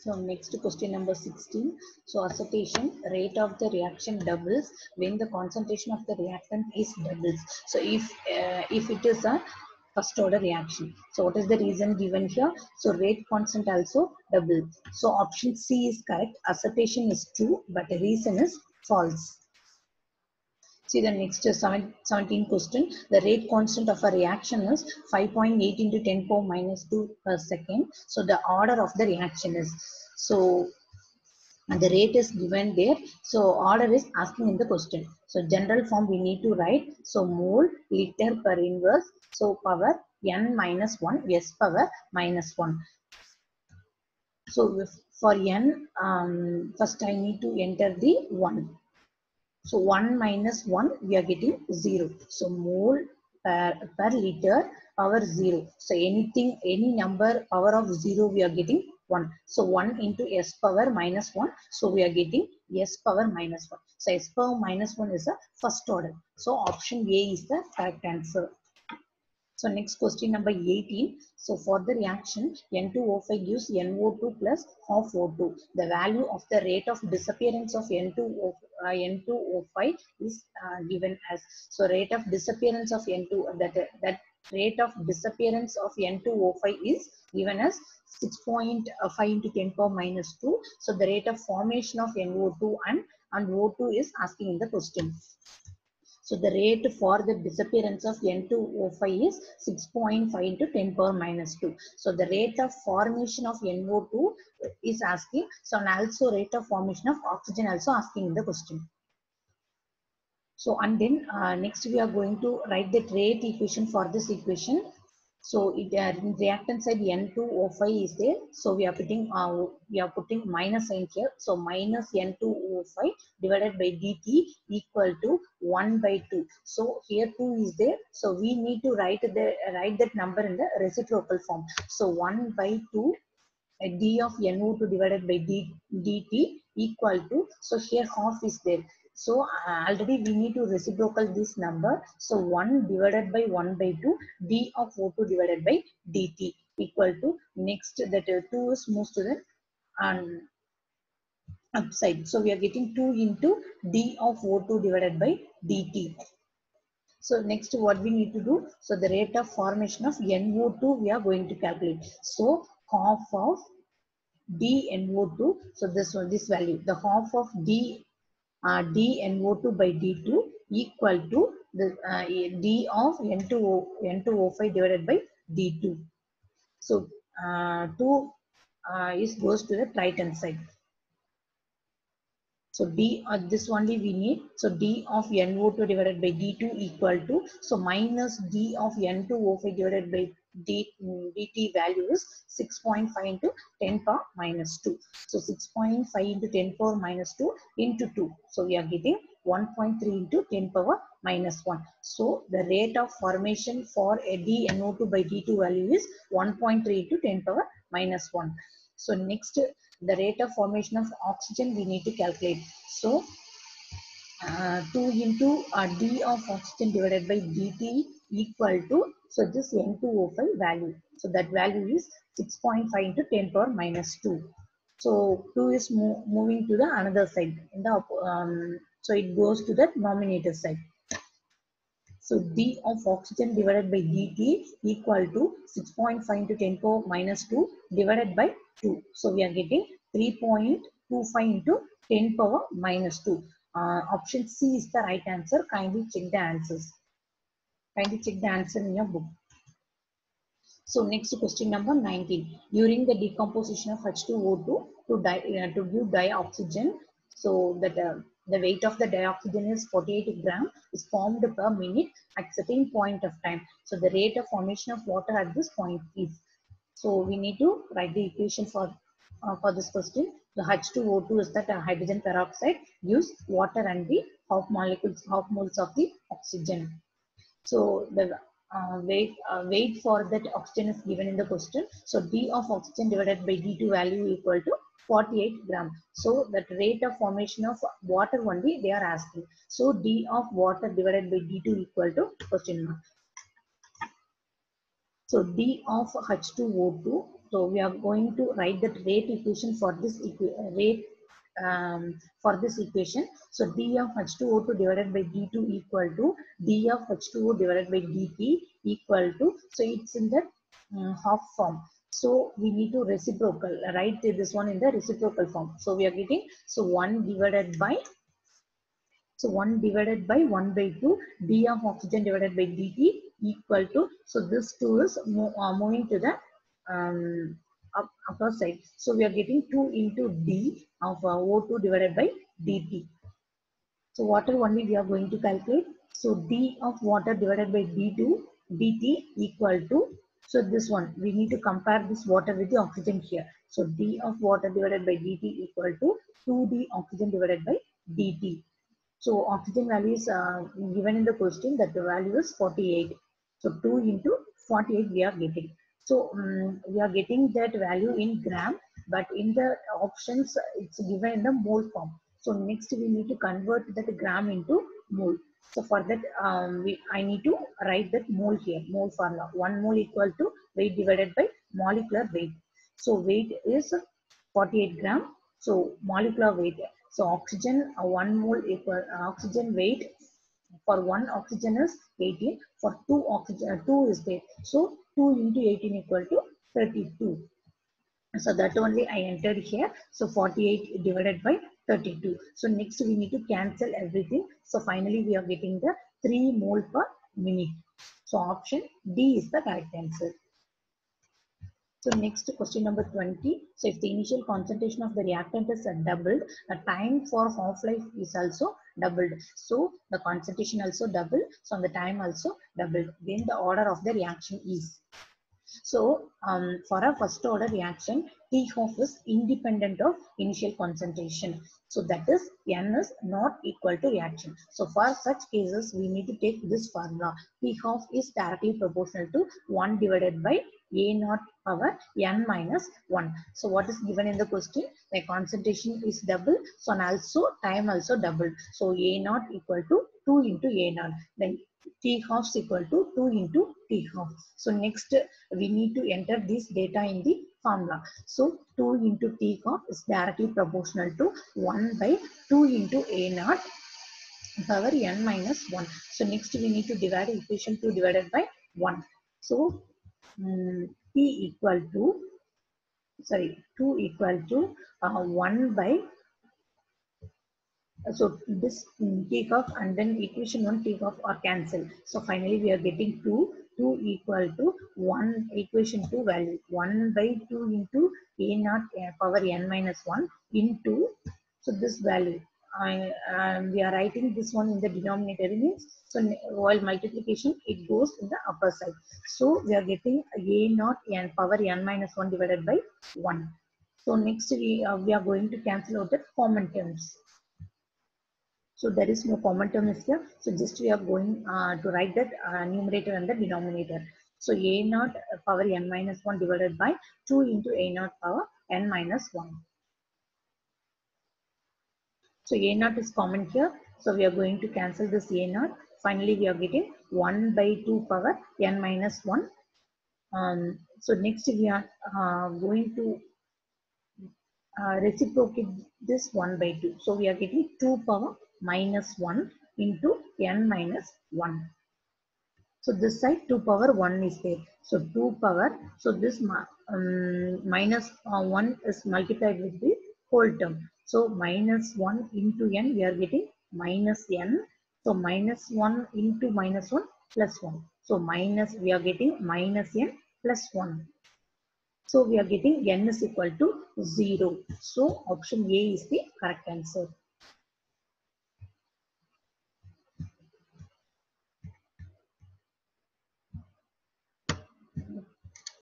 So next question number 16. So assertion, rate of the reaction doubles when the concentration of the reactant is doubles. So if it is a first order reaction. So what is the reason given here? So rate constant also double. So option C is correct. Assertion is true, but the reason is false. See the next 17 question. The rate constant of a reaction is 5.8 into 10 power minus 2 per second. So the order of the reaction is, so the rate is given there. So order is asking in the question. So general form we need to write. So mole liter per inverse. So power n minus 1 s power minus 1. So for n, first I need to enter the 1. So 1 minus 1, we are getting 0. So mole per liter power 0. So anything, any number power of 0, we are getting 1. So 1 into s power minus 1. So we are getting s power minus 1. So s power minus 1 is the first order. So option A is the correct answer. So next question number 18. So for the reaction, N2O5 gives NO2 plus half O2. The value of the rate of disappearance of N2O5 is given as. So rate of disappearance of N2, that rate of disappearance of N2O5 is given as 6.5 into 10 power minus 2. So the rate of formation of NO2 and O2 is asking in the question. So the rate for the disappearance of N2O5 is 6.5 into 10 power minus 2. So the rate of formation of NO2 is asking. So and also rate of formation of oxygen also asking in the question. So and then next we are going to write the rate equation for this equation. So it in reactant side N2O5 is there. So we are putting minus sign here. So minus N2O5 divided by dt equal to 1 by 2. So here 2 is there. So we need to write that number in the reciprocal form. So 1 by 2 d of NO2 divided by dt equal to, so here half is there. So already we need to reciprocal this number. So 1 divided by 1 by 2 d of O2 divided by dt equal to, next that 2 is moves to the upside. So we are getting 2 into d of O2 divided by dt. So next what we need to do, so the rate of formation of NO2 we are going to calculate. So half of dNO2, so this value, the half of dNO2 by D2 equal to the d of N2O5 divided by D2. So 2 is goes to the right hand side. So d this only we need. So d of NO2 divided by D2 equal to, so minus d of N2O5 divided by dt value is 6.5 into 10 power minus 2. So 6.5 into 10 power minus 2 into 2. So we are getting 1.3 into 10 power minus 1. So the rate of formation for a dNO2 by D2 value is 1.3 into 10 power minus 1. So next, the rate of formation of oxygen we need to calculate. So 2 into d of oxygen divided by dt equal to, so this N2O5 value. So that value is 6.5 into 10 power minus 2. So 2 is moving to the another side. So it goes to the nominator side. So d of oxygen divided by dt equal to 6.5 into 10 power minus 2 divided by 2. So we are getting 3.25 into 10 power minus 2. Option C is the right answer. Kindly check the answers. Kindly check the answer in your book. So next question number 19. During the decomposition of H2O2 to give dioxygen, so that the weight of the dioxygen is 48 grams is formed per minute at certain point of time. So the rate of formation of water at this point is. So we need to write the equation for this question. The H2O2 is that hydrogen peroxide gives water and the half moles of the oxygen. So the weight for that oxygen is given in the question. So d of oxygen divided by d2 value equal to 48 grams. So that rate of formation of water only they are asking. So d of water divided by d2 equal to question mark. So d of H2O2 So we are going to write that rate equation for this for this equation. So d of H2O2 divided by d2 equal to d of H2O divided by dt equal to, so it's in the half form. So we need to reciprocal, write this one in the reciprocal form. So we are getting, so 1 divided by, so 1 divided by 1 by 2 d of oxygen divided by dt equal to, so this 2 is moving to the upper side. So we are getting 2 into d of O2 divided by dt. So water only we are going to calculate. So d of water divided by d2 dt equal to, so this one we need to compare this water with the oxygen here. So d of water divided by dt equal to 2d oxygen divided by dt. So oxygen value is given in the question, that the value is 48. So 2 into 48 we are getting. So we are getting that value in gram, but in the options it's given in the mole form. So next we need to convert that gram into mole. So for that I need to write that mole here, mole formula. 1 mole equal to weight divided by molecular weight. So weight is 48 gram. So molecular weight. So oxygen 1 mole equal oxygen weight for 1 oxygen is 18. For 2 oxygen 2 is there. So 2 into 18 equal to 32. So that only I entered here. So 48 divided by 32. So next we need to cancel everything. So finally we are getting the 3 mole per minute. So option D is the correct answer. So next question number 20. So if the initial concentration of the reactant is doubled, the time for half-life is also doubled. So the concentration also doubled. So the time also doubled. Then the order of the reaction is. So for a first order reaction, T half is independent of initial concentration. So that is N is not equal to reaction. So for such cases, we need to take this formula. T half is directly proportional to 1 divided by A naught power N minus 1. So what is given in the question? The concentration is double. So and also time also double. So A naught equal to 2 into A naught. Then T half is equal to 2 into T half. So next we need to enter this data in the formula. So 2 into T half is directly proportional to 1 by 2 into A naught power N minus 1. So next we need to divide equation 2 divided by 1. So T equal to, sorry, 2 equal to 1 by, so this take off and then equation 1 take off or cancel. So finally we are getting 2 equal to 1, equation 2 value 1 by 2 into A naught power N minus 1 into, so this value we are writing this one in the denominator means, so while multiplication it goes in the upper side. So we are getting A naught N power N minus 1 divided by 1. So next we are going to cancel out the common terms. So there is no common term is here. So just we are going to write that numerator and the denominator. So A naught power N minus 1 divided by 2 into A naught power N minus 1. So A naught is common here. So we are going to cancel this A naught. Finally, we are getting 1 by 2 power N minus 1. So next we are going to reciprocate this 1 by 2. So we are getting 2 power minus 1 into N minus 1. So this side 2 power 1 is there. So 2 power, so this minus 1 is multiplied with the whole term. So minus 1 into N, we are getting minus N. So minus 1 into minus 1 plus 1. So minus, we are getting minus N plus 1. So we are getting N is equal to 0. So option A is the correct answer.